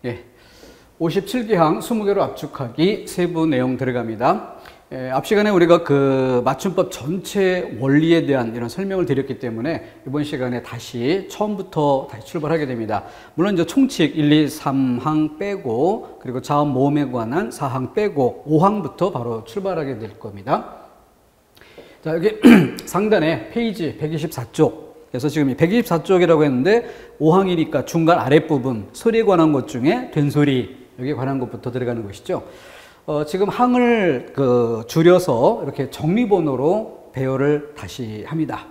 예, 57기항 20개로 압축하기 세부 내용 들어갑니다. 앞 시간에 우리가 그 맞춤법 전체 원리에 대한 이런 설명을 드렸기 때문에 이번 시간에 다시 처음부터 다시 출발하게 됩니다. 물론 이제 총칙 1, 2, 3항 빼고 그리고 자음 모음에 관한 4항 빼고 5항부터 바로 출발하게 될 겁니다. 자, 여기 상단에 페이지 124쪽. 그래서 지금 124쪽이라고 했는데 5항이니까 중간 아랫부분 소리에 관한 것 중에 된소리 여기에 관한 것부터 들어가는 것이죠. 지금 항을 줄여서 이렇게 정리번호로 배열을 다시 합니다.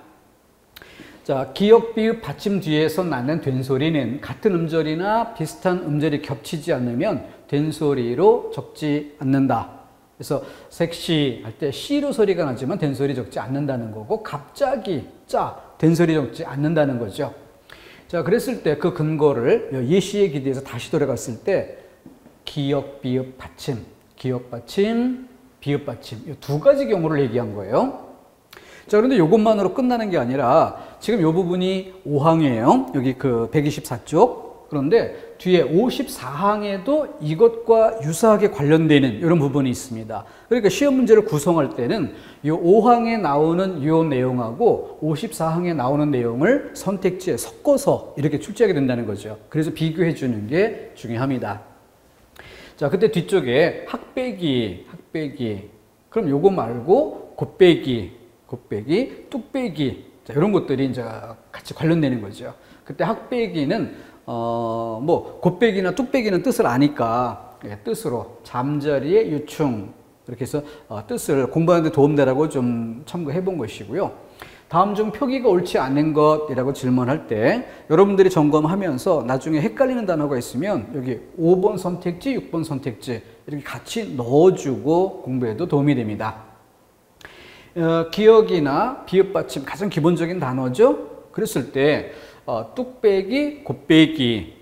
자, 기역, 비읍, 받침 뒤에서 나는 된소리는 같은 음절이나 비슷한 음절이 겹치지 않으면 된소리로 적지 않는다. 그래서 색시 할 때 시로 소리가 나지만 된소리 적지 않는다는 거고, 갑자기 짜 된소리 적지 않는다는 거죠. 자, 그랬을 때 그 근거를 예시에 기대해서 다시 돌아갔을 때 기역, 비읍, 받침 기역 받침, 비읍 받침 이 두 가지 경우를 얘기한 거예요. 자, 그런데 이것만으로 끝나는 게 아니라 지금 이 부분이 5항이에요. 여기 그 124쪽. 그런데 뒤에 54항에도 이것과 유사하게 관련되는 이런 부분이 있습니다. 그러니까 시험 문제를 구성할 때는 이 5항에 나오는 이 내용하고 54항에 나오는 내용을 선택지에 섞어서 이렇게 출제하게 된다는 거죠. 그래서 비교해 주는 게 중요합니다. 자, 그때 뒤쪽에 학빼기. 그럼 요거 말고 곱빼기, 뚝빼기. 자, 이런 것들이 이제 같이 관련되는 거죠. 그때 학빼기는, 곱빼기나 뚝빼기는 뜻을 아니까, 뜻으로 잠자리의 유충. 이렇게 해서 뜻을 공부하는 데 도움되라고 좀 참고해 본 것이고요. 다음 중 표기가 옳지 않은 것이라고 질문할 때 여러분들이 점검하면서 나중에 헷갈리는 단어가 있으면 여기 5번 선택지, 6번 선택지 이렇게 같이 넣어주고 공부해도 도움이 됩니다. 기역이나 비읍 받침 가장 기본적인 단어죠. 그랬을 때 뚝배기, 곱배기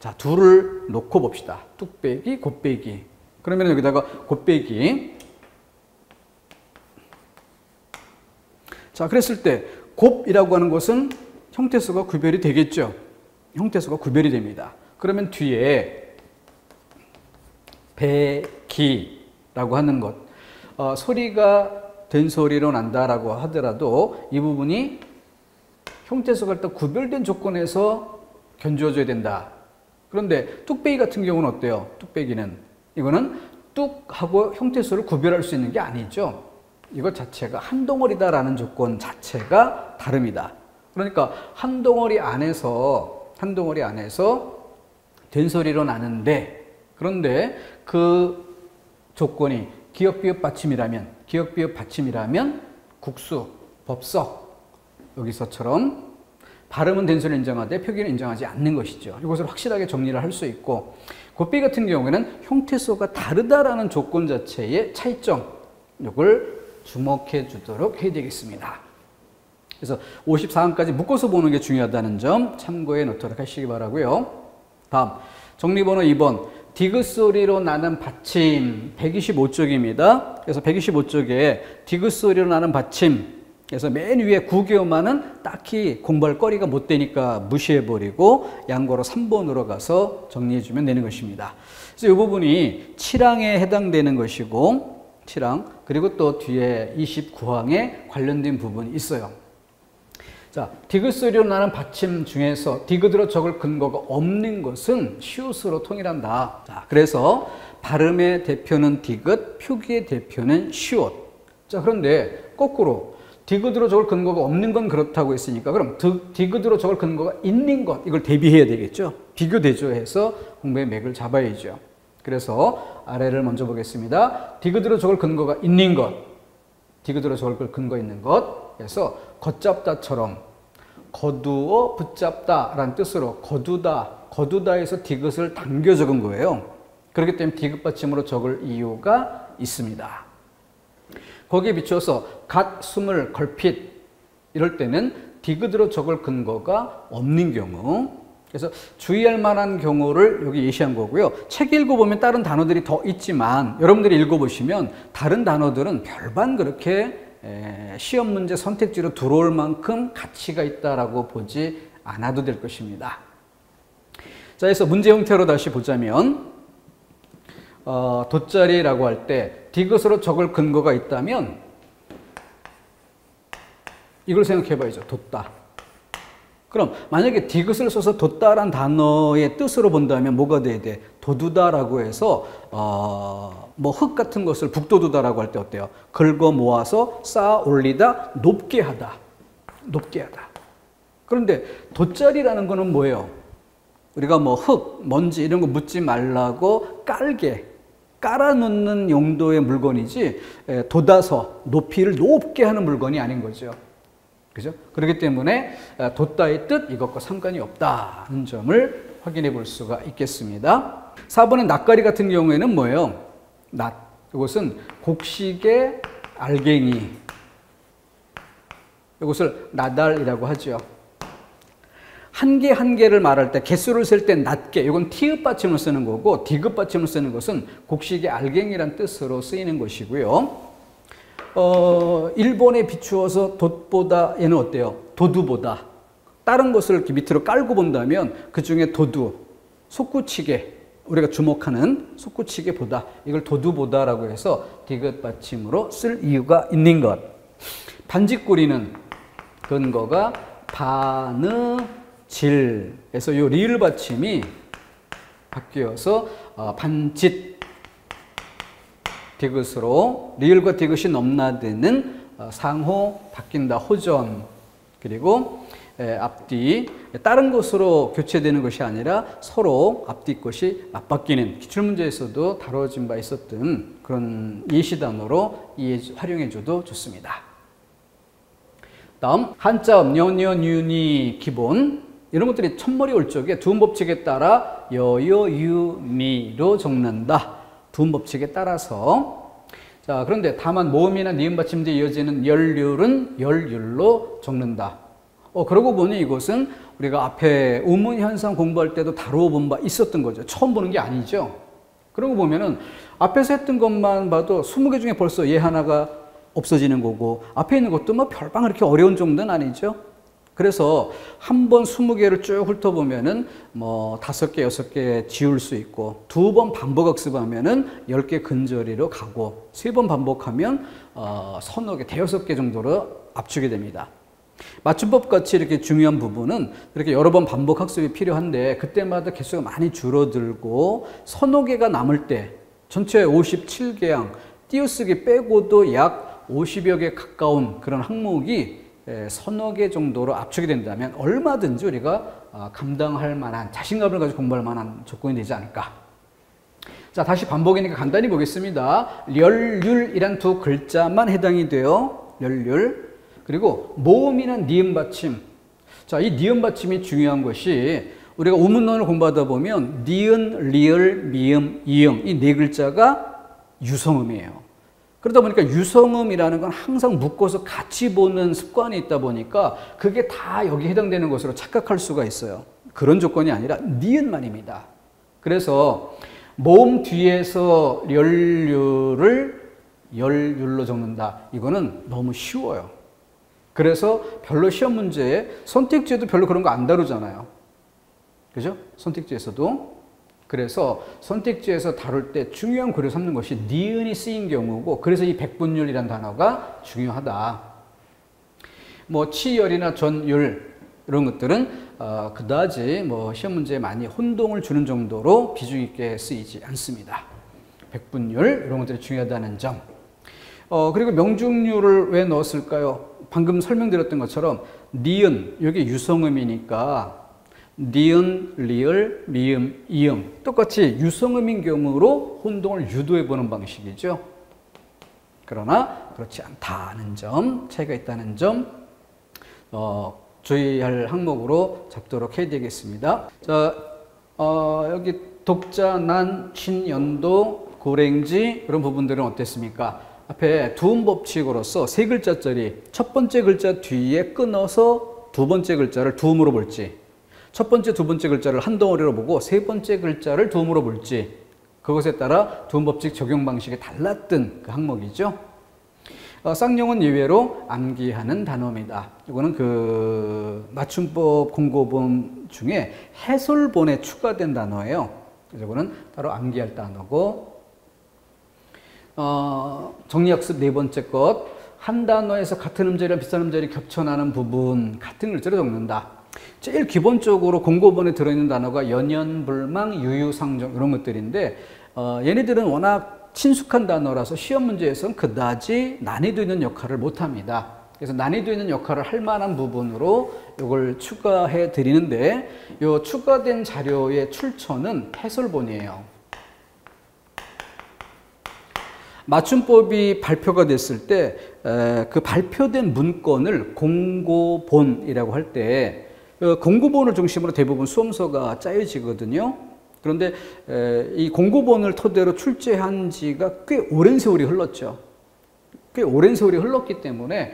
자, 둘을 놓고 봅시다. 뚝배기, 곱배기 그러면 여기다가 곱배기 자, 그랬을 때 곱이라고 하는 것은 형태수가 구별이 되겠죠. 형태수가 구별이 됩니다. 그러면 뒤에 배기라고 하는 것 소리가 된소리로 난다라고 하더라도 이 부분이 형태수가 일단 구별된 조건에서 견주어져야 된다. 그런데 뚝배기 같은 경우는 어때요? 뚝배기는 이거는 뚝하고 형태수를 구별할 수 있는 게 아니죠. 이것 자체가 한 덩어리다라는 조건 자체가 다릅니다. 그러니까 한 덩어리 안에서 된소리로 나는데 그런데 그 조건이 기역, 비읍, 받침이라면 국수, 법석 여기서처럼 발음은 된소리를 인정하되 표기는 인정하지 않는 것이죠. 이것을 확실하게 정리를 할 수 있고 곱빼기 같은 경우에는 형태수가 다르다라는 조건 자체의 차이점 이걸 주목해 주도록 해야 되겠습니다. 그래서 54항까지 묶어서 보는 게 중요하다는 점 참고해 놓도록 하시기 바라고요. 다음 정리번호 2번 디귿 소리로 나는 받침 125쪽입니다. 그래서 125쪽에 디귿 소리로 나는 받침 그래서 맨 위에 9개호만은 딱히 공부할 거리가 못 되니까 무시해버리고 양고로 3번으로 가서 정리해주면 되는 것입니다. 그래서 이 부분이 7항에 해당되는 것이고 7항 그리고 또 뒤에 29항에 관련된 부분이 있어요. 자, 디귿 소리로 나는 받침 중에서 디귿으로 적을 근거가 없는 것은 시옷으로 통일한다. 자, 그래서 발음의 대표는 디귿, 표기의 대표는 시옷. 자, 그런데 거꾸로 디귿으로 적을 근거가 없는 건 그렇다고 했으니까 그럼 디귿으로 적을 근거가 있는 것 이걸 대비해야 되겠죠. 비교 대조해서 공부의 맥을 잡아야죠. 그래서 아래를 먼저 보겠습니다. 디귿으로 적을 근거가 있는 것, 디귿으로 적을 근거 있는 것. 그래서 걷잡다처럼 거두어 붙잡다라는 뜻으로 거두다에서 디귿을 당겨 적은 거예요. 그렇기 때문에 디귿 받침으로 적을 이유가 있습니다. 거기에 비추어서 갓, 숨을, 걸핏 이럴 때는 디귿으로 적을 근거가 없는 경우 그래서 주의할 만한 경우를 여기 예시한 거고요. 책 읽어보면 다른 단어들이 더 있지만 여러분들이 읽어보시면 다른 단어들은 별반 그렇게 시험 문제 선택지로 들어올 만큼 가치가 있다라고 보지 않아도 될 것입니다. 자, 그래서 문제 형태로 다시 보자면 돗자리라고 할 때 디귿으로 적을 근거가 있다면 이걸 생각해 봐야죠. 돋다. 그럼 만약에 디귿을 써서 돋다란 단어의 뜻으로 본다면 뭐가 돼야 돼? 돋우다라고 해서 뭐 흙 같은 것을 북돋우다라고 할 때 어때요? 긁어 모아서 쌓아 올리다, 높게 하다. 높게 하다. 그런데 돗자리라는 거는 뭐예요? 우리가 뭐 흙, 먼지 이런 거 묻지 말라고 깔아놓는 용도의 물건이지 돋아서 높이를 높게 하는 물건이 아닌 거죠. 그죠? 그렇기 때문에 돋다의 뜻 이것과 상관이 없다는 점을 확인해 볼 수가 있겠습니다. 4번의 낯가리 같은 경우에는 뭐예요? 낯. 이것은 곡식의 알갱이. 이것을 나달이라고 하죠. 한 개 한 개를 말할 때 개수를 셀 때 낮게 이건 티읕 받침을 쓰는 거고 디귿 받침을 쓰는 것은 곡식의 알갱이란 뜻으로 쓰이는 것이고요. 일본에 비추어서 돛보다 얘는 어때요? 도두보다. 다른 것을 이렇게 밑으로 깔고 본다면 그 중에 도두, 솟구치게 우리가 주목하는 솟구치게보다 이걸 도두보다라고 해서 디귿 받침으로 쓸 이유가 있는 것. 반짓구리는 근거가 바느질에서 이 리을 받침이 바뀌어서 반짓 디귿으로 리을과 디귿이 넘나드는 상호 바뀐다 호전 그리고 앞뒤 다른 것으로 교체되는 것이 아니라 서로 앞뒤 것이 맞바뀌는 기출문제에서도 다뤄진 바 있었던 그런 예시 단어로 활용해 줘도 좋습니다. 다음 한자음 녀녀뉴니 기본 이런 것들이 첫머리 올 적에 두음 법칙에 따라 여여유미로 적는다. 두음 법칙에 따라서 자 그런데 다만 모음이나 니은 받침 뒤에 이어지는 열률은 열율로 적는다. 그러고 보니 이것은 우리가 앞에 우문 현상 공부할 때도 다루어 본 바 있었던 거죠. 처음 보는 게 아니죠. 그러고 보면은 앞에서 했던 것만 봐도 20개 중에 벌써 얘 하나가 없어지는 거고 앞에 있는 것도 뭐 별방 그렇게 어려운 정도는 아니죠. 그래서 한 번 20개를 쭉 훑어보면은 뭐 5개, 6개 지울 수 있고 2번 반복 학습하면은 10개 근저리로 가고 3번 반복하면 서너 개, 대여섯 개 정도로 압축이 됩니다. 맞춤법 같이 이렇게 중요한 부분은 이렇게 여러 번 반복 학습이 필요한데 그때마다 개수가 많이 줄어들고 서너 개가 남을 때 전체 57개항 띄어쓰기 빼고도 약 50여 개 가까운 그런 항목이 서너 개 정도로 압축이 된다면 얼마든지 우리가 감당할 만한 자신감을 가지고 공부할 만한 조건이 되지 않을까. 자, 다시 반복이니까 간단히 보겠습니다. 열율이란 두 글자만 해당이 돼요. 열율. 그리고 모음이나 니은 받침. 자, 이 니은 받침이 중요한 것이 우리가 우문론을 공부하다 보면 니은, 리을, 미음, 이응 이 네 글자가 유성음이에요. 그러다 보니까 유성음이라는 건 항상 묶어서 같이 보는 습관이 있다 보니까 그게 다 여기 해당되는 것으로 착각할 수가 있어요. 그런 조건이 아니라 니은만입니다. 그래서 모음 뒤에서 열율을 열율로 적는다. 이거는 너무 쉬워요. 그래서 별로 시험 문제에 선택지에도 별로 그런 거 안 다루잖아요. 그죠? 선택지에서도. 그래서 선택지에서 다룰 때 중요한 고려 삼는 것이 니은이 쓰인 경우고 그래서 이 백분율이라는 단어가 중요하다. 뭐 치열이나 전율 이런 것들은 그다지 뭐 시험 문제에 많이 혼동을 주는 정도로 비중 있게 쓰이지 않습니다. 백분율 이런 것들이 중요하다는 점. 그리고 명중률을 왜 넣었을까요? 방금 설명드렸던 것처럼 니은 여기 유성음이니까 니은, 리을, 미음, 이응 똑같이 유성음인 경우로 혼동을 유도해보는 방식이죠. 그러나 그렇지 않다는 점, 차이가 있다는 점 주의할 항목으로 잡도록 해야 되겠습니다. 자, 여기 독자, 난, 친, 연도, 고랭지 이런 부분들은 어땠습니까? 앞에 두음 법칙으로서 세 글자짜리 첫 번째 글자 뒤에 끊어서 두 번째 글자를 두음으로 볼지 첫 번째, 두 번째 글자를 한 덩어리로 보고 세 번째 글자를 두음으로 볼지 그것에 따라 두음 법칙 적용 방식이 달랐던 그 항목이죠. 쌍용은 예외로 암기하는 단어입니다. 이거는 그 맞춤법 공고본 중에 해솔본에 추가된 단어예요. 그래서 이거는 따로 암기할 단어고, 정리학습 네 번째 것, 한 단어에서 같은 음절이랑 비슷한 음절이 겹쳐나는 부분 같은 글자로 적는다. 제일 기본적으로 공고본에 들어있는 단어가 연연불망, 유유상종 이런 것들인데 얘네들은 워낙 친숙한 단어라서 시험 문제에서는 그다지 난이도 있는 역할을 못합니다. 그래서 난이도 있는 역할을 할 만한 부분으로 이걸 추가해 드리는데, 이 추가된 자료의 출처는 해설본이에요. 맞춤법이 발표가 됐을 때 그 발표된 문건을 공고본이라고 할 때 공고본을 중심으로 대부분 수험서가 짜여지거든요. 그런데 이 공고본을 토대로 출제한 지가 꽤 오랜 세월이 흘렀죠. 꽤 오랜 세월이 흘렀기 때문에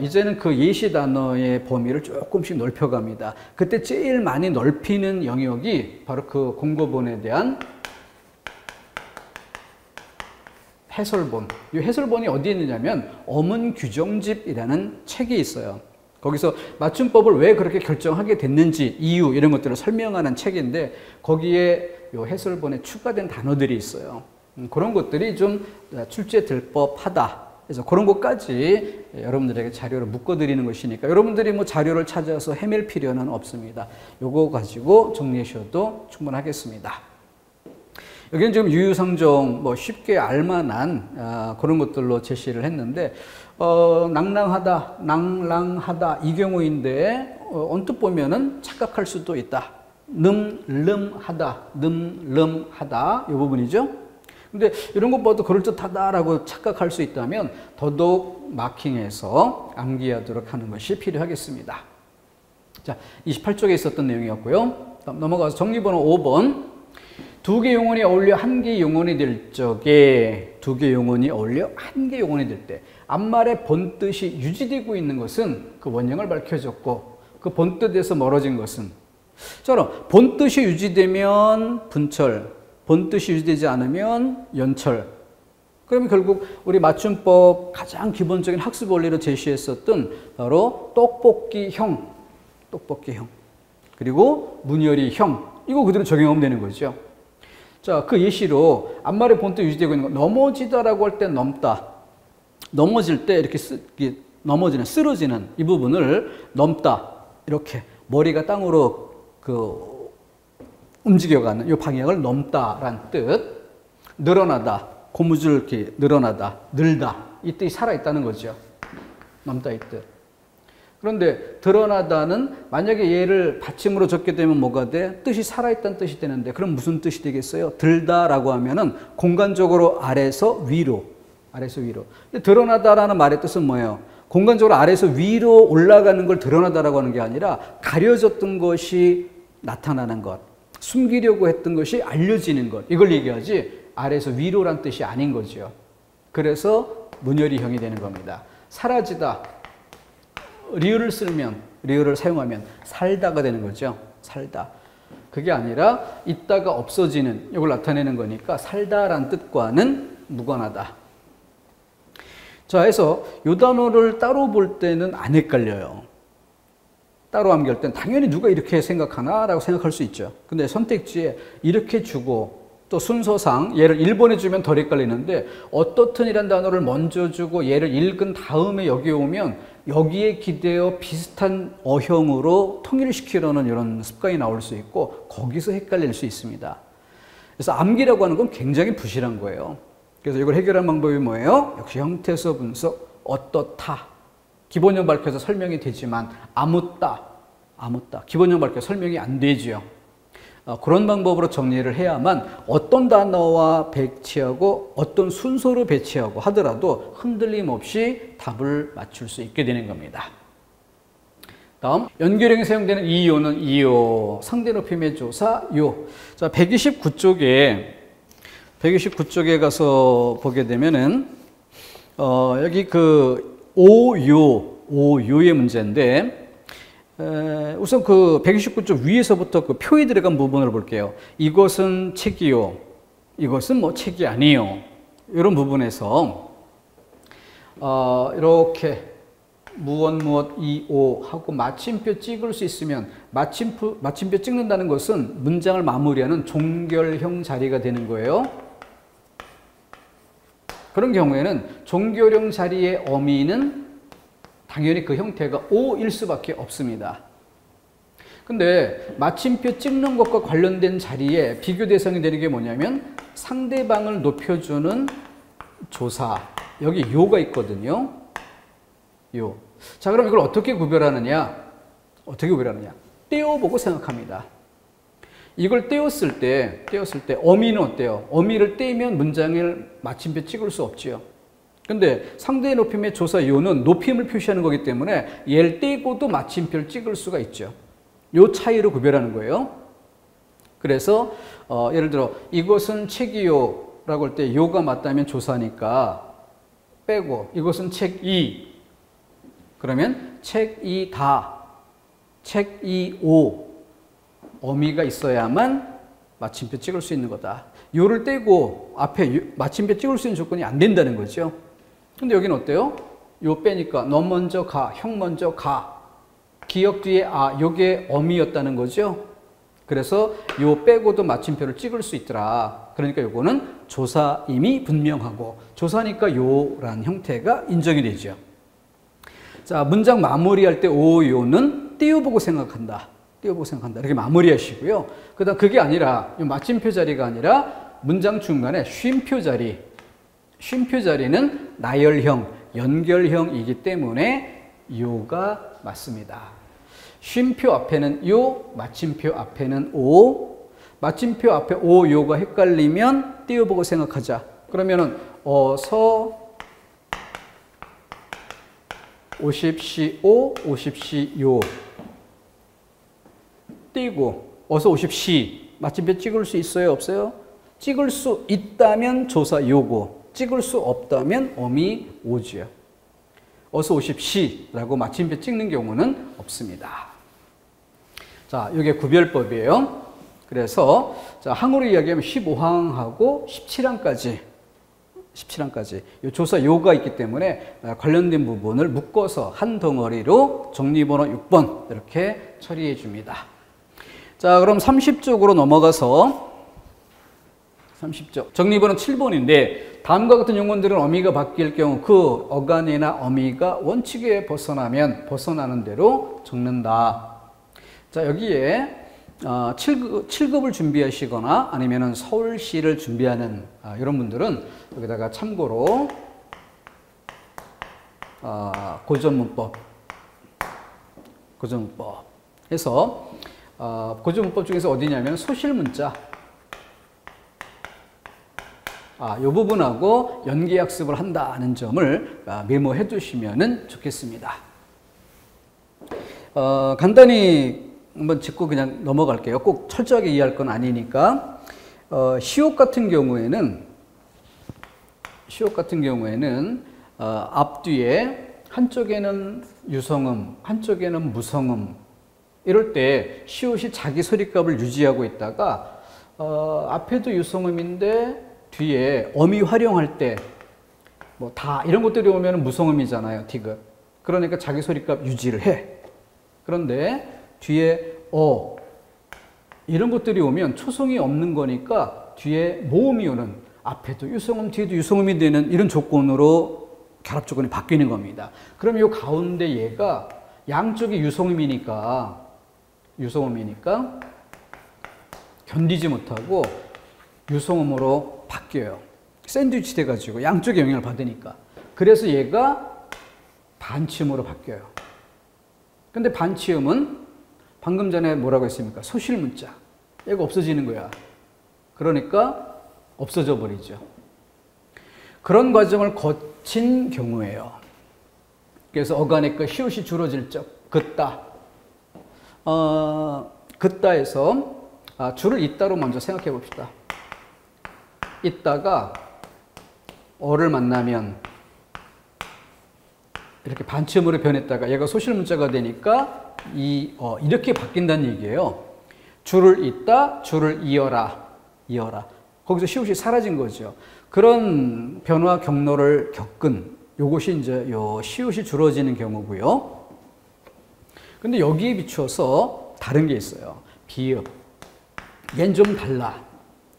이제는 그 예시 단어의 범위를 조금씩 넓혀갑니다. 그때 제일 많이 넓히는 영역이 바로 그 공고본에 대한 해설본. 이 해설본이 어디에 있느냐면 어문규정집이라는 책이 있어요. 거기서 맞춤법을 왜 그렇게 결정하게 됐는지 이유 이런 것들을 설명하는 책인데, 거기에 이 해설본에 추가된 단어들이 있어요. 그런 것들이 좀 출제될 법하다. 그래서 그런 것까지 여러분들에게 자료를 묶어드리는 것이니까 여러분들이 뭐 자료를 찾아서 헤맬 필요는 없습니다. 요거 가지고 정리하셔도 충분하겠습니다. 여기는 지금 유유상종 뭐 쉽게 알만한 그런 것들로 제시를 했는데, 낭랑하다, 낭랑하다 이 경우인데 언뜻 보면은 착각할 수도 있다. 늠름하다, 늠름하다 이 부분이죠. 근데 이런 것 봐도 그럴듯하다라고 착각할 수 있다면 더더욱 마킹해서 암기하도록 하는 것이 필요하겠습니다. 자, 28쪽에 있었던 내용이었고요. 다음 넘어가서 정리번호 5번. 두 개 용언이 어울려 한 개 용언이 될 적에, 두 개 용언이 어울려 한 개 용언이 될 때 앞말의 본뜻이 유지되고 있는 것은 그 원형을 밝혀줬고, 그 본뜻에서 멀어진 것은, 처럼 본뜻이 유지되면 분철, 본뜻이 유지되지 않으면 연철. 그러면 결국 우리 맞춤법 가장 기본적인 학습 원리로 제시했었던 바로 떡볶이형, 떡볶이형, 그리고 문열이형, 이거 그대로 적용하면 되는 거죠. 자, 그 예시로 앞말의 본뜻 유지되고 있는 거, 넘어지다라고 할 때 넘다, 넘어질 때 이렇게 넘어지는, 쓰러지는 이 부분을 넘다, 이렇게 머리가 땅으로 움직여가는 이 방향을 넘다란 뜻. 늘어나다, 고무줄 이렇게 늘어나다, 늘다, 이 뜻이 살아있다는 거죠. 넘다 이 뜻. 그런데 드러나다는 만약에 얘를 받침으로 적게 되면 뭐가 돼? 뜻이 살아있다는 뜻이 되는데, 그럼 무슨 뜻이 되겠어요? 들다라고 하면은 공간적으로 아래에서 위로, 아래에서 위로. 근데 드러나다라는 말의 뜻은 뭐예요? 공간적으로 아래에서 위로 올라가는 걸 드러나다라고 하는 게 아니라 가려졌던 것이 나타나는 것, 숨기려고 했던 것이 알려지는 것, 이걸 얘기하지 아래에서 위로란 뜻이 아닌 거죠. 그래서 문열이형이 되는 겁니다. 사라지다, 리을을 쓰면, 리을을 사용하면 살다가 되는 거죠. 살다. 그게 아니라 있다가 없어지는, 이걸 나타내는 거니까 살다란 뜻과는 무관하다. 자, 해서 이 단어를 따로 볼 때는 안 헷갈려요. 따로 암기할 땐 당연히 누가 이렇게 생각하나? 라고 생각할 수 있죠. 근데 선택지에 이렇게 주고 또 순서상 얘를 1번에 주면 덜 헷갈리는데, 어떻든이란 단어를 먼저 주고 얘를 읽은 다음에 여기 오면 여기에 기대어 비슷한 어형으로 통일시키려는 이런 습관이 나올 수 있고, 거기서 헷갈릴 수 있습니다. 그래서 암기라고 하는 건 굉장히 부실한 거예요. 그래서 이걸 해결하는 방법이 뭐예요? 역시 형태서 분석, 어떻다. 기본형 밝혀서 설명이 되지만 아무따, 아무따. 기본형 밝혀서 설명이 안 되지요. 그런 방법으로 정리를 해야만 어떤 단어와 배치하고 어떤 순서로 배치하고 하더라도 흔들림 없이 답을 맞출 수 있게 되는 겁니다. 다음, 연결형에 사용되는 이 요는 이요, 상대 높임의 조사 요. 자, 129쪽에 가서 보게 되면은 여기 그 오요의 문제인데, 우선 그 129쪽 위에서부터 그 표에 들어간 부분을 볼게요. 이것은 책이요, 이것은 뭐 책이 아니요. 이런 부분에서 이렇게 무엇 무엇 이오 하고 마침표 찍을 수 있으면 마침표 찍는다는 것은 문장을 마무리하는 종결형 자리가 되는 거예요. 그런 경우에는 종결형 자리의 어미는 당연히 그 형태가 오일 수밖에 없습니다. 근데 마침표 찍는 것과 관련된 자리에 비교 대상이 되는 게 뭐냐면 상대방을 높여주는 조사. 여기 요가 있거든요. 요. 자, 그럼 이걸 어떻게 구별하느냐? 떼어보고 생각합니다. 이걸 떼었을 때 어미는 어때요? 어미를 떼면 문장을 마침표 찍을 수 없지요. 근데 상대의 높임의 조사 요는 높임을 표시하는 거기 때문에 얘를 떼고도 마침표를 찍을 수가 있죠. 요 차이로 구별하는 거예요. 그래서 예를 들어 이것은 책이요라고 할 때 요가 맞다면 조사니까 빼고 이것은 책이 그러면 책이다, 책이오 어미가 있어야만 마침표 찍을 수 있는 거다. 요를 떼고 앞에 마침표 찍을 수 있는 조건이 안 된다는 거죠. 근데 여기는 어때요? 요 빼니까 너 먼저 가, 형 먼저 가. 기역 뒤에 요게 어미였다는 거죠. 그래서 요 빼고도 마침표를 찍을 수 있더라. 그러니까 요거는 조사임이 분명하고 조사니까 요란 형태가 인정이 되죠. 자, 문장 마무리할 때 요는 띄워보고 생각한다. 이렇게 마무리하시고요. 그다음 그게 아니라 마침표 자리가 아니라 문장 중간에 쉼표 자리는 나열형, 연결형이기 때문에 요가 맞습니다. 쉼표 앞에는 요, 마침표 앞에는 오. 마침표 앞에 오, 요가 헷갈리면 띄워보고 생각하자. 그러면은 어서 오십시오, 오십시오. 띄고 어서 오십시. 마침표 찍을 수 있어요, 없어요? 찍을 수 있다면 조사 요고, 찍을 수 없다면 어미 오지요. 어서 오십시라고 마침표 찍는 경우는 없습니다. 자, 이게 구별법이에요. 그래서 자, 항으로 이야기하면 15항하고 17항까지 이 조사 요가 있기 때문에 관련된 부분을 묶어서 한 덩어리로 정리번호 6번 이렇게 처리해 줍니다. 자, 그럼 30쪽으로 넘어가서 30쪽 정리번호 7번인데 다음과 같은 용언들은 어미가 바뀔 경우 그 어간이나 어미가 원칙에 벗어나는 대로 적는다. 자, 여기에 7급을 준비하시거나 아니면 서울시를 준비하는 이런 분들은 여기다가 참고로 고전문법 해서 고전문법 중에서 어디냐면 소실문자 이 부분하고 연계학습을 한다는 점을 메모해 두시면 좋겠습니다. 간단히 한번 짚고 그냥 넘어갈게요. 꼭 철저하게 이해할 건 아니니까. 시옷 같은 경우에는 앞뒤에 한쪽에는 유성음, 한쪽에는 무성음 이럴 때 시옷이 자기 소리값을 유지하고 있다가 앞에도 유성음인데 뒤에 어미 활용할 때 뭐 다 이런 것들이 오면 무성음이잖아요. 디귿. 그러니까 자기 소리값 유지를 해. 그런데 뒤에 이런 것들이 오면 초성이 없는 거니까 뒤에 모음이 오는 앞에도 유성음 뒤에도 유성음이 되는 이런 조건으로 결합 조건이 바뀌는 겁니다. 그럼 이 가운데 얘가 양쪽이 유성음이니까 견디지 못하고 유성음으로 바뀌어요. 샌드위치 돼가지고 양쪽에 영향을 받으니까. 그래서 얘가 반치음으로 바뀌어요. 근데 반치음은 방금 전에 뭐라고 했습니까? 소실문자. 얘가 없어지는 거야. 그러니까 없어져 버리죠. 그런 과정을 거친 경우예요. 그래서 어간의 그 시옷이 줄어질 적, 긋다. 긋다에서 줄을 있다로 먼저 생각해 봅시다. 있다가 어를 만나면 이렇게 반치음으로 변했다가 얘가 소실문자가 되니까 이렇게 바뀐다는 얘기예요. 줄을 잇다, 줄을 이어라. 거기서 시옷이 사라진 거죠. 그런 변화 경로를 겪은 요것이 이제 요 시옷이 줄어지는 경우고요. 근데 여기에 비추어서 다른 게 있어요. 비읍. 얘는 좀 달라.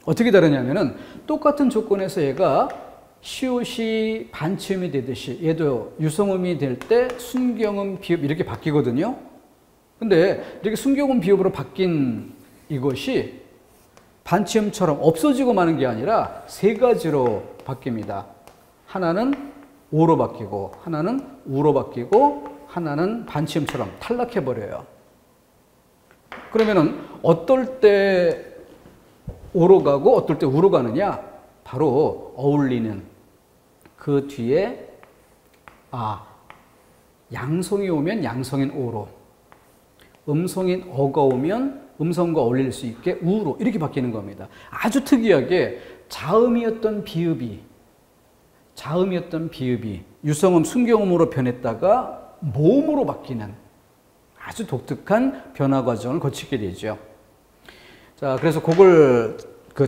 어떻게 다르냐면은 똑같은 조건에서 얘가 시옷이 반치음이 되듯이 얘도 유성음이 될 때 순경음, 비읍 이렇게 바뀌거든요. 근데 이렇게 순경음, 비읍으로 바뀐 이것이 반치음처럼 없어지고 마는 게 아니라 세 가지로 바뀝니다. 하나는 오로 바뀌고, 하나는 우로 바뀌고, 하나는 반치음처럼 탈락해버려요. 그러면은 어떨 때 오로 가고 어떨 때 우로 가느냐? 바로 어울리는 그 뒤에 양성이 오면 양성인 오로, 음성인 어가 오면 음성과 어울릴 수 있게 우로 이렇게 바뀌는 겁니다. 아주 특이하게 자음이었던 비읍이 유성음, 순경음으로 변했다가 모음으로 바뀌는 아주 독특한 변화 과정을 거치게 되죠. 자, 그래서 그걸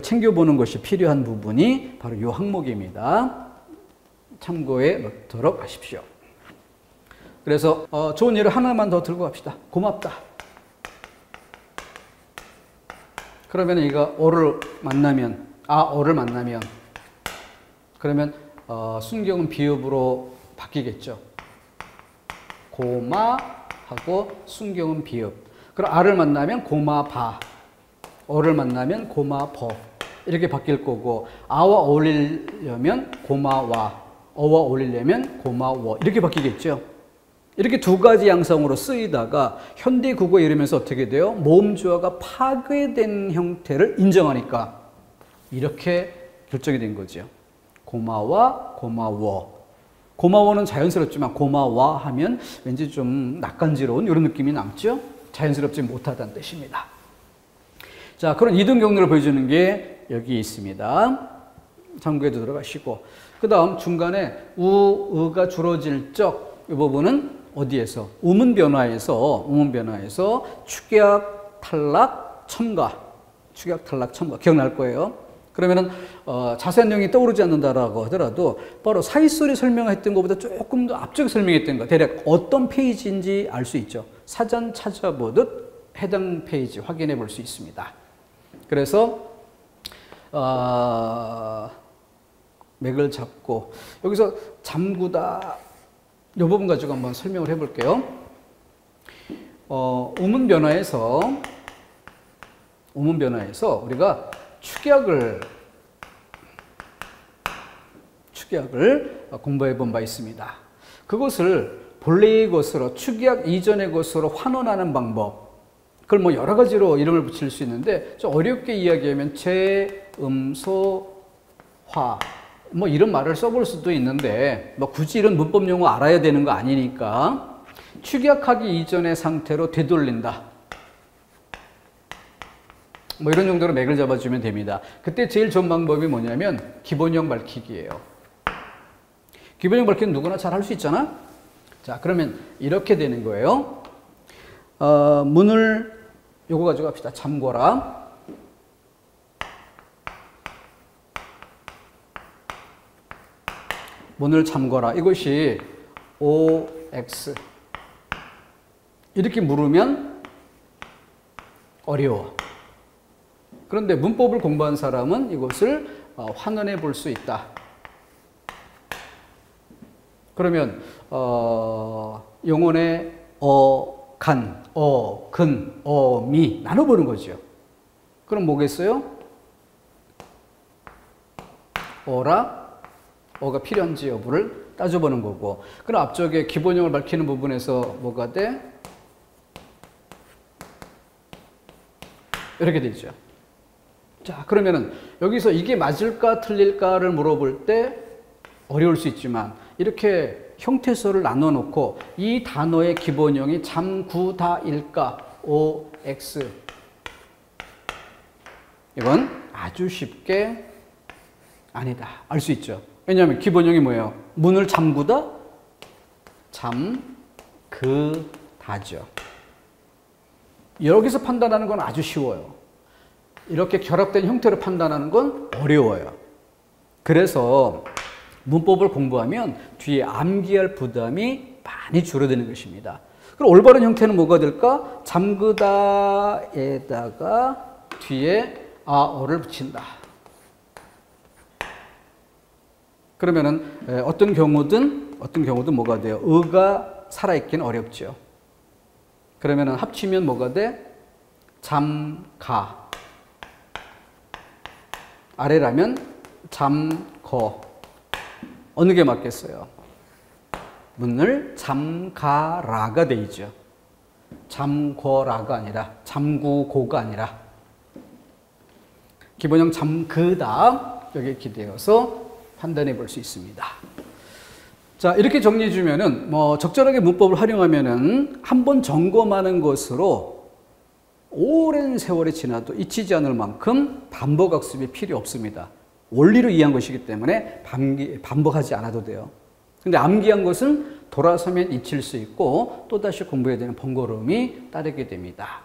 챙겨보는 것이 필요한 부분이 바로 이 항목입니다. 참고해 놓도록 하십시오. 그래서 좋은 예를 하나만 더 들고 갑시다. 고맙다. 그러면 이거 어를 만나면 그러면 순경은 비읍으로 바뀌겠죠. 고마하고 순경은 비읍. 그럼 아를 만나면 고마바, 어를 만나면 고마버 이렇게 바뀔 거고, 아와 어울리려면 고마와, 어와 어울리려면 고마워 이렇게 바뀌겠죠. 이렇게 두 가지 양성으로 쓰이다가 현대 국어에 이르면서 어떻게 돼요? 모음주어가 파괴된 형태를 인정하니까 이렇게 결정이 된 거죠. 고마워, 고마워. 고마워는 자연스럽지만 고마워 하면 왠지 좀 낯간지러운 이런 느낌이 남죠? 자연스럽지 못하다는 뜻입니다. 자, 그런 이등 경로를 보여주는 게 여기 있습니다. 참고해도 들어가시고, 그 다음 중간에 의가 줄어질 적 이 부분은 어디에서? 우문 변화에서 축약, 탈락, 첨가. 축약, 탈락, 첨가. 기억날 거예요. 그러면은 자세한 내용이 떠오르지 않는다라고 하더라도 바로 사이소리 설명했던 것보다 조금 더 앞쪽에 설명했던 것, 대략 어떤 페이지인지 알 수 있죠. 사전 찾아보듯 해당 페이지 확인해 볼 수 있습니다. 그래서 맥을 잡고 여기서 잠구다 이 부분 가지고 한번 설명을 해볼게요. 우문 변화에서 우리가 축약을 공부해 본 바 있습니다. 그것을 본래의 것으로, 축약 이전의 것으로 환원하는 방법, 그걸 뭐 여러 가지로 이름을 붙일 수 있는데 좀 어렵게 이야기하면 재음소화 뭐 이런 말을 써볼 수도 있는데 뭐 굳이 이런 문법 용어 알아야 되는 거 아니니까 축약하기 이전의 상태로 되돌린다. 뭐 이런 정도로 맥을 잡아주면 됩니다. 그때 제일 좋은 방법이 뭐냐면 기본형 밝히기예요. 기본형 밝히기는 누구나 잘 할 수 있잖아. 자, 그러면 이렇게 되는 거예요. 문을 요거 가지고 갑시다. 잠궈라. 문을 잠궈라. 이것이 OX. 이렇게 물으면 어려워. 그런데 문법을 공부한 사람은 이것을 환원해 볼 수 있다. 그러면 영혼의 간, 근, 미 나눠보는 거죠. 그럼 뭐겠어요? 어라, 어가 필요한지 여부를 따져보는 거고, 그럼 앞쪽에 기본형을 밝히는 부분에서 뭐가 돼? 이렇게 되죠. 자, 그러면은 여기서 이게 맞을까 틀릴까를 물어볼 때 어려울 수 있지만 이렇게 형태소를 나눠 놓고 이 단어의 기본형이 잠구다일까? OX. 이건 아주 쉽게 아니다. 알 수 있죠. 왜냐하면 기본형이 뭐예요? 문을 잠그다? 잠그다죠. 여기서 판단하는 건 아주 쉬워요. 이렇게 결합된 형태로 판단하는 건 어려워요. 그래서 문법을 공부하면 뒤에 암기할 부담이 많이 줄어드는 것입니다. 그럼 올바른 형태는 뭐가 될까? 잠그다에다가 뒤에 아어를 붙인다. 그러면은 어떤 경우든 뭐가 돼요? 의가 살아있기는 어렵죠. 그러면은 합치면 뭐가 돼? 잠가. 아래라면 잠거. 어느 게 맞겠어요? 문을 잠가라가 되죠. 잠궈라가 아니라, 잠구고가 아니라. 기본형 잠그다 여기에 기대어서 판단해 볼 수 있습니다. 자, 이렇게 정리해 주면은 적절하게 문법을 활용하면은 한번 점검하는 것으로 오랜 세월이 지나도 잊히지 않을 만큼 반복 학습이 필요 없습니다. 원리로 이해한 것이기 때문에 반복하지 않아도 돼요. 근데 암기한 것은 돌아서면 잊힐 수 있고 또다시 공부해야 되는 번거로움이 따르게 됩니다.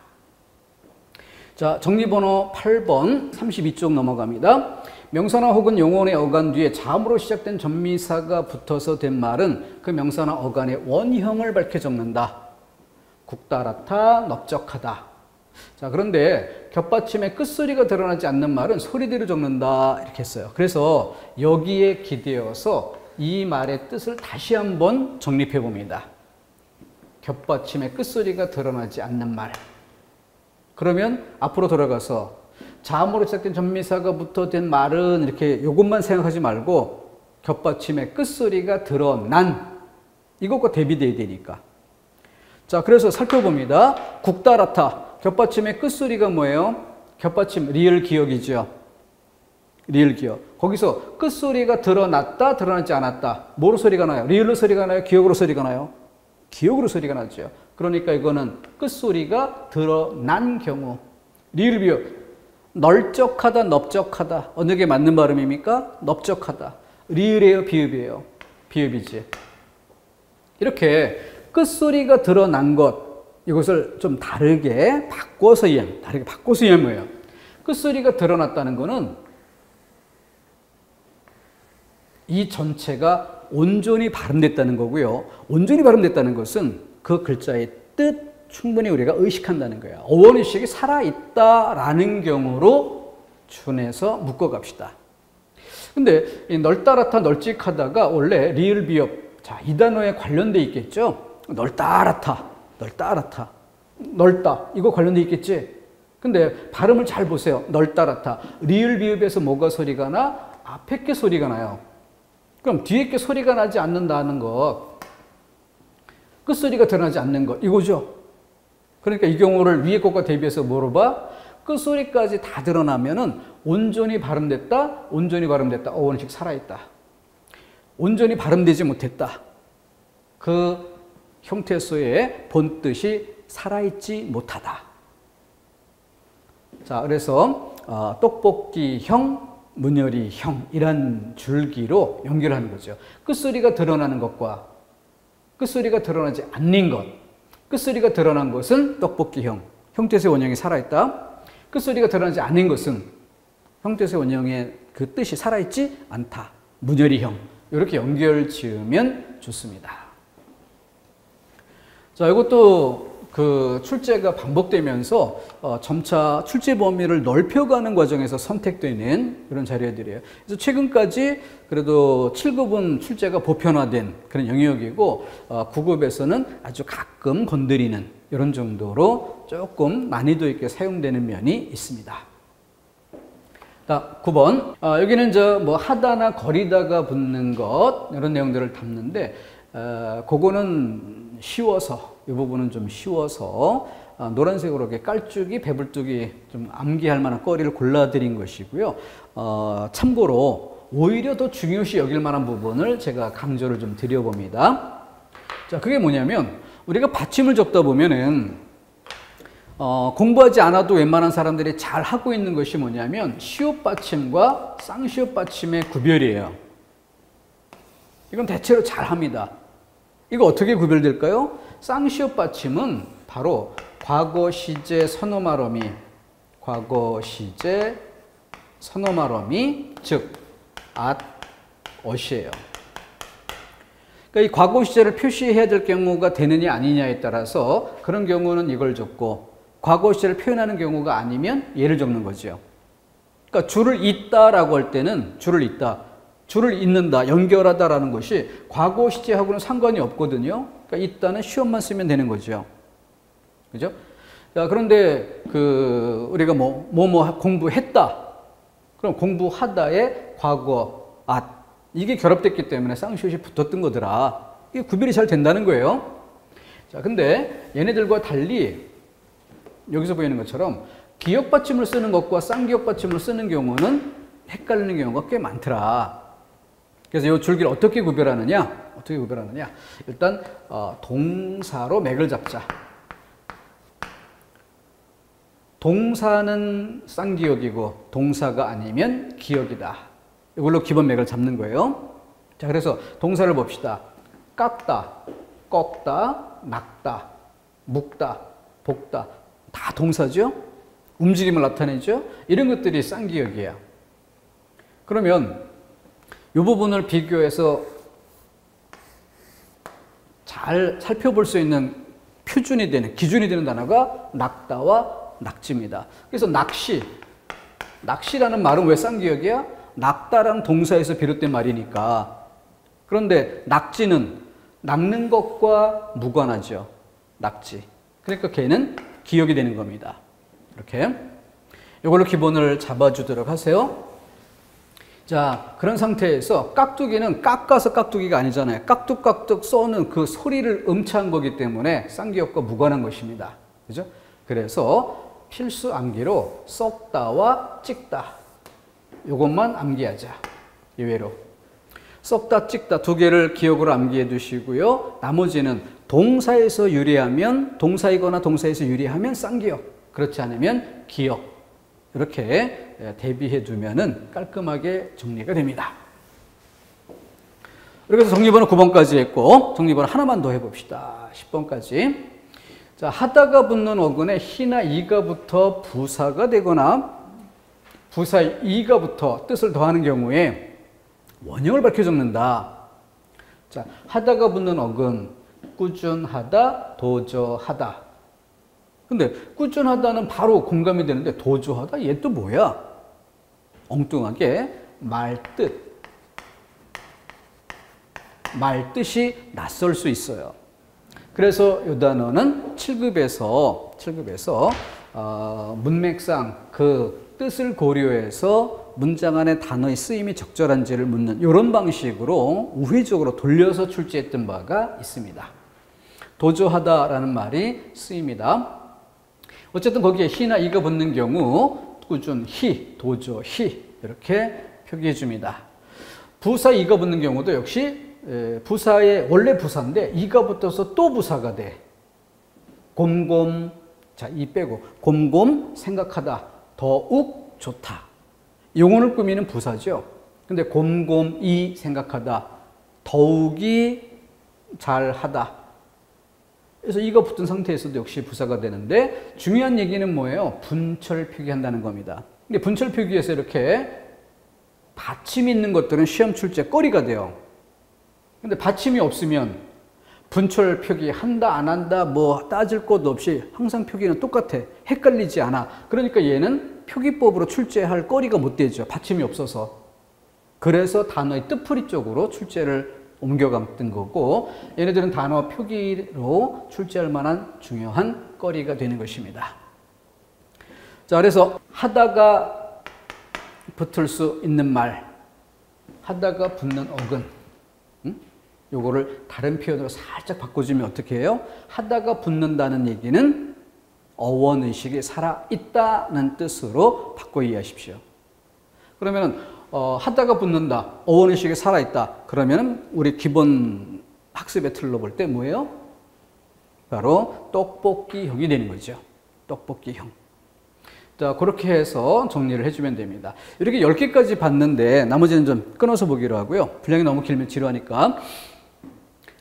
자, 정리번호 8번 32쪽 넘어갑니다. 명사나 혹은 용언의 어간 뒤에 자음으로 시작된 전미사가 붙어서 된 말은 그 명사나 어간의 원형을 밝혀 적는다. 국다랗다, 넓적하다. 자, 그런데 겹받침에 끝소리가 드러나지 않는 말은 소리대로 적는다 이렇게 했어요. 그래서 여기에 기대어서 이 말의 뜻을 다시 한번 정립해 봅니다. 겹받침에 끝소리가 드러나지 않는 말. 그러면 앞으로 돌아가서 자음으로 시작된 전미사가 붙어 된 말은 이렇게 이것만 생각하지 말고 겹받침에 끝소리가 드러난 이것과 대비돼야 되니까. 자, 그래서 살펴봅니다. 국다랗다. 겹받침의 끝소리가 뭐예요? 겹받침 리을 기억이죠. 리을 기억. 거기서 끝소리가 드러났다, 드러나지 않았다. 뭐로 소리가 나요? 리을로 소리가 나요? 기억으로 소리가 나요? 기억으로 소리가 나죠. 그러니까 이거는 끝소리가 드러난 경우. 리을 비읍. 널쩍하다, 넓적하다. 어느 게 맞는 발음입니까? 넓적하다. 리을이에요, 비읍이에요? 비읍이지. 이렇게 끝소리가 드러난 것, 이것을 좀 다르게 바꿔서 이해하면 뭐예요? 끝소리가 드러났다는 것은 이 전체가 온전히 발음됐다는 거고요. 온전히 발음됐다는 것은 그 글자의 뜻 충분히 우리가 의식한다는 거예요. 어원의식이 살아있다라는 경우로 준해서 묶어갑시다. 근데 이 널따랗다, 널찍하다가 원래 리을 비읍, 자, 이 단어에 관련돼 있겠죠? 널따랗다, 널따랗다, 넓다, 이거 관련돼 있겠지? 근데 발음을 잘 보세요. 널따랗다. 리을 비읍에서 뭐가 소리가 나? 앞에 게 소리가 나요. 그럼 뒤에 게 소리가 나지 않는다는 것, 끝소리가 드러나지 않는 것, 이거죠. 그러니까 이 경우를 위에 것과 대비해서 뭐로 봐? 끝소리까지 다 드러나면은 온전히 발음됐다, 온전히 발음됐다, 어원식 살아있다. 온전히 발음되지 못했다. 그 형태소의 본뜻이 살아있지 못하다. 자, 그래서 떡볶이형, 문열이형 이란 줄기로 연결하는 거죠. 끝소리가 드러나는 것과 끝소리가 드러나지 않는 것. 끝소리가 드러난 것은 떡볶이형, 형태소의 원형이 살아있다. 끝소리가 드러나지 않는 것은 형태소의 원형의 그 뜻이 살아있지 않다. 문열이형. 이렇게 연결 지으면 좋습니다. 자, 이것도 그 출제가 반복되면서 점차 출제 범위를 넓혀가는 과정에서 선택되는 그런 자료들이에요. 그래서 최근까지 그래도 7급은 출제가 보편화된 그런 영역이고 9급에서는 아주 가끔 건드리는 이런 정도로 조금 난이도 있게 사용되는 면이 있습니다. 자, 9번. 여기는 뭐 하다나 거리다가 붙는 것 이런 내용들을 담는데 그거는 쉬워서 이 부분은 좀 쉬워서 노란색으로 이렇게 깔쭉이 배불뚝이 좀 암기할 만한 거리를 골라드린 것이고요. 참고로 오히려 더 중요시 여길 만한 부분을 제가 강조를 좀 드려봅니다. 자, 그게 뭐냐면 우리가 받침을 적다 보면은 공부하지 않아도 웬만한 사람들이 잘 하고 있는 것이 뭐냐면 시옷 받침과 쌍시옷 받침의 구별이에요. 이건 대체로 잘 합니다. 이거 어떻게 구별될까요? 쌍시옷 받침은 바로 과거 시제 선어 말어미, 과거 시제 선어 말어미, 즉 앗, 어시예요. 그러니까 이 과거 시제를 표시해야 될 경우가 되느냐 아니냐에 따라서 그런 경우는 이걸 적고 과거 시제를 표현하는 경우가 아니면 얘를 적는 거죠. 그러니까 줄을 잇다라고 할 때는 줄을 잇다, 줄을 잇는다, 연결하다라는 것이 과거 시제하고는 상관이 없거든요. 그러니까 잇다는 시험만 쓰면 되는 거죠. 그죠? 자, 그런데 우리가 공부했다. 그럼 공부하다의 과거 앗 이게 결합됐기 때문에 쌍시옷이 붙었던 거더라. 이게 구별이 잘 된다는 거예요. 자, 근데 얘네들과 달리 여기서 보이는 것처럼 기역 받침을 쓰는 것과 쌍기역 받침을 쓰는 경우는 헷갈리는 경우가 꽤 많더라. 그래서 이 줄기를 어떻게 구별하느냐? 일단 동사로 맥을 잡자. 동사는 쌍기역이고 동사가 아니면 기역이다. 이걸로 기본 맥을 잡는 거예요. 자, 그래서 동사를 봅시다. 깎다, 꺾다, 낚다, 묶다, 볶다. 다 동사죠? 움직임을 나타내죠? 이런 것들이 쌍기역이에요. 그러면 이 부분을 비교해서 잘 살펴볼 수 있는 표준이 되는, 기준이 되는 단어가 낚다와 낙지입니다. 그래서 낚시라는 말은 왜 쌍기역이야? 낚다라는 동사에서 비롯된 말이니까. 그런데 낙지는 낚는 것과 무관하죠. 낙지. 그러니까 걔는 기역이 되는 겁니다. 이렇게. 이걸로 기본을 잡아주도록 하세요. 자, 그런 상태에서 깍두기는 깎아서 깍두기가 아니잖아요. 깍둑깍둑 쏘는 그 소리를 음차한 거기 때문에 쌍기역과 무관한 것입니다. 그죠? 그래서 필수 암기로 썩다와 찍다. 이것만 암기하자. 이외로. 썩다, 찍다 두 개를 기억으로 암기해 두시고요. 나머지는 동사에서 유리하면, 동사이거나 동사에서 유리하면 쌍기역. 그렇지 않으면 기역. 이렇게 대비해 두면은 깔끔하게 정리가 됩니다. 이렇게 해서 정리번호 9번까지 했고, 정리번호 하나만 더 해봅시다. 10번까지. 자, 하다가 붙는 어근에 히나 이가 붙어 부사가 되거나 부사 이가 붙어 뜻을 더하는 경우에 원형을 밝혀 적는다. 자, 하다가 붙는 어근, 꾸준하다, 도저하다. 근데 꾸준하다는 바로 공감이 되는데 도저하다? 얘 또 뭐야? 엉뚱하게 말뜻이 낯설 수 있어요. 그래서 이 단어는 7급에서 문맥상 그 뜻을 고려해서 문장 안에 단어의 쓰임이 적절한지를 묻는 이런 방식으로 우회적으로 돌려서 출제했던 바가 있습니다. 도저하다라는 말이 쓰입니다. 어쨌든 거기에 히나 이가 붙는 경우 꾸준, 히, 도저, 히 이렇게 표기해 줍니다. 부사 이가 붙는 경우도 역시 부사의 원래 부사인데 이가 붙어서 또 부사가 돼. 곰곰, 자, 이 빼고 곰곰 생각하다, 더욱 좋다. 영혼을 꾸미는 부사죠. 근데 곰곰이 생각하다, 더욱이 잘하다. 그래서 이가 붙은 상태에서도 역시 부사가 되는데 중요한 얘기는 뭐예요? 분철 표기한다는 겁니다. 근데 분철 표기에서 이렇게 받침이 있는 것들은 시험 출제 거리가 돼요. 근데 받침이 없으면 분철 표기 한다 안 한다 뭐 따질 것 없이 항상 표기는 똑같아. 헷갈리지 않아. 그러니까 얘는 표기법으로 출제할 거리가 못 되죠. 받침이 없어서. 그래서 단어의 뜻풀이 쪽으로 출제를 옮겨갔던 거고 얘네들은 단어 표기로 출제할 만한 중요한 거리가 되는 것입니다. 자, 그래서 하다가 붙을 수 있는 말, 하다가 붙는 어근, 요거를 다른 표현으로 살짝 바꿔주면 어떻게 해요? 하다가 붙는다는 얘기는 어원의식이 살아있다는 뜻으로 바꿔 이해하십시오. 그러면 하다가 붙는다, 어원의식이 살아있다. 그러면 우리 기본 학습의 틀로 볼 때 뭐예요? 바로 떡볶이형이 되는 거죠. 떡볶이형. 자, 그렇게 해서 정리를 해주면 됩니다. 이렇게 10개까지 봤는데 나머지는 좀 끊어서 보기로 하고요. 분량이 너무 길면 지루하니까.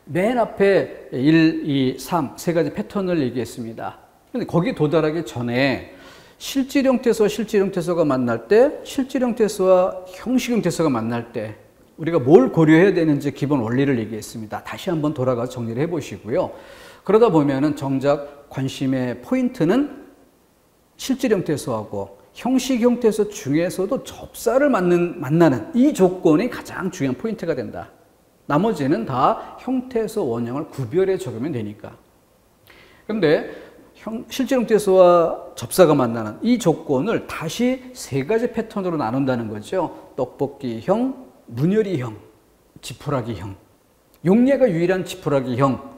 맨 앞에 1, 2, 3 세 가지 패턴을 얘기했습니다. 근데 거기 도달하기 전에 실질형태소와 실질형태소가 만날 때, 실질형태소와 형식형태소가 만날 때 우리가 뭘 고려해야 되는지 기본 원리를 얘기했습니다. 다시 한번 돌아가서 정리를 해보시고요. 그러다 보면은 정작 관심의 포인트는 실질 형태수하고 형식 형태수 중에서도 접사를 만나는 이 조건이 가장 중요한 포인트가 된다. 나머지는 다 형태수 원형을 구별해 적으면 되니까. 그런데 실질 형태수와 접사가 만나는 이 조건을 다시 세 가지 패턴으로 나눈다는 거죠. 떡볶이형, 문열이형, 지푸라기형. 용례가 유일한 지푸라기형.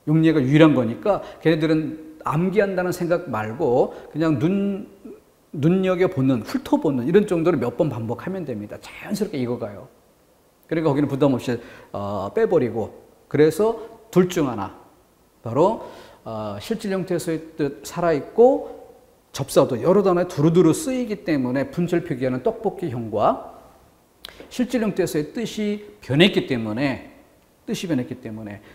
용례가 유일한 거니까 걔네들은 암기한다는 생각 말고 그냥 눈여겨보는, 훑어보는 이런 정도로 몇 번 반복하면 됩니다. 자연스럽게 익어가요. 그러니까 거기는 부담 없이 빼버리고, 그래서 둘 중 하나, 바로 실질 형태에서의 뜻 살아있고 접사도 여러 단어에 두루두루 쓰이기 때문에 분절 표기하는 떡볶이형과 실질 형태에서의 뜻이 변했기 때문에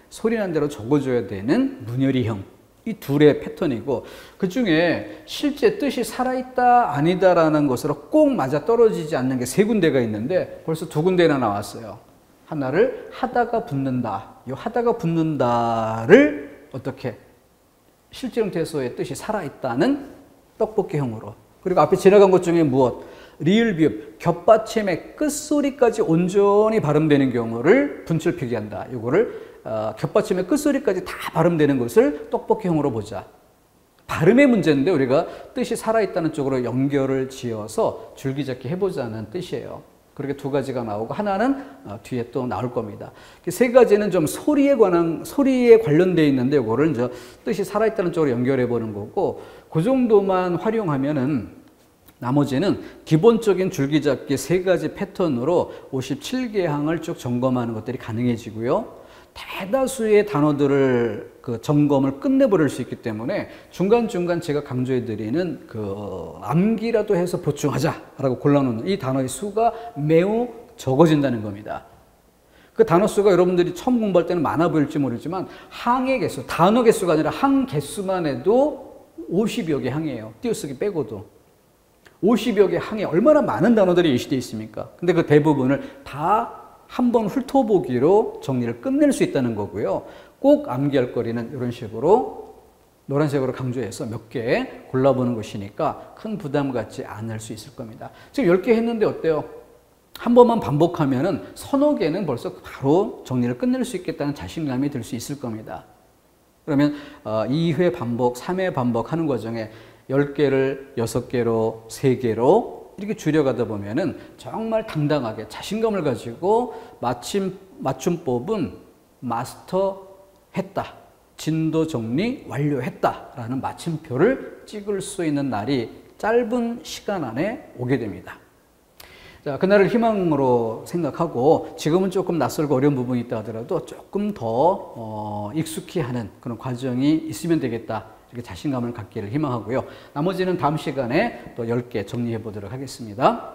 소리 난 대로 적어줘야 되는 문열이형, 이 둘의 패턴이고, 그 중에 실제 뜻이 살아있다 아니다라는 것으로 꼭 맞아떨어지지 않는 게 세 군데가 있는데 벌써 두 군데나 나왔어요. 하나를 하다가 붙는다. 이 하다가 붙는다를 어떻게 실제 형태에서의 뜻이 살아있다는 떡볶이형으로, 그리고 앞에 지나간 것 중에 무엇? 리을 비읍, 겹받침의 끝소리까지 온전히 발음되는 경우를 분출 표기한다. 이거를 겹받침의 끝소리까지 다 발음되는 것을 떡볶이형으로 보자. 발음의 문제인데 우리가 뜻이 살아있다는 쪽으로 연결을 지어서 줄기잡기 해보자는 뜻이에요. 그렇게 두 가지가 나오고 하나는 뒤에 또 나올 겁니다. 세 가지는 좀 소리에 관련되어 있는데 이거를 이제 뜻이 살아있다는 쪽으로 연결해 보는 거고, 그 정도만 활용하면은 나머지는 기본적인 줄기잡기 세 가지 패턴으로 57개 항을 쭉 점검하는 것들이 가능해지고요. 대다수의 단어들을 점검을 끝내버릴 수 있기 때문에 중간중간 제가 강조해드리는 암기라도 해서 보충하자라고 골라놓는 이 단어의 수가 매우 적어진다는 겁니다. 그 단어 수가 여러분들이 처음 공부할 때는 많아 보일지 모르지만 항의 개수, 단어 개수가 아니라 항 개수만 해도 50여 개 항이에요. 띄어쓰기 빼고도. 50여 개 항에 얼마나 많은 단어들이 예시되어 있습니까? 근데 그 대부분을 다 한번 훑어보기로 정리를 끝낼 수 있다는 거고요. 꼭 암기할 거리는 이런 식으로 노란색으로 강조해서 몇 개 골라보는 것이니까 큰 부담 갖지 않을 수 있을 겁니다. 지금 10개 했는데 어때요? 한 번만 반복하면은 서너 개는 벌써 바로 정리를 끝낼 수 있겠다는 자신감이 들 수 있을 겁니다. 그러면 2회 반복, 3회 반복하는 과정에 10개를 6개로, 3개로 이렇게 줄여가다 보면은 정말 당당하게 자신감을 가지고 맞춤법은 마스터했다, 진도 정리 완료했다라는 마침표를 찍을 수 있는 날이 짧은 시간 안에 오게 됩니다. 자, 그날을 희망으로 생각하고 지금은 조금 낯설고 어려운 부분이 있다 하더라도 조금 더 익숙히 하는 그런 과정이 있으면 되겠다. 이렇게 자신감을 갖기를 희망하고요. 나머지는 다음 시간에 또 10개 정리해 보도록 하겠습니다.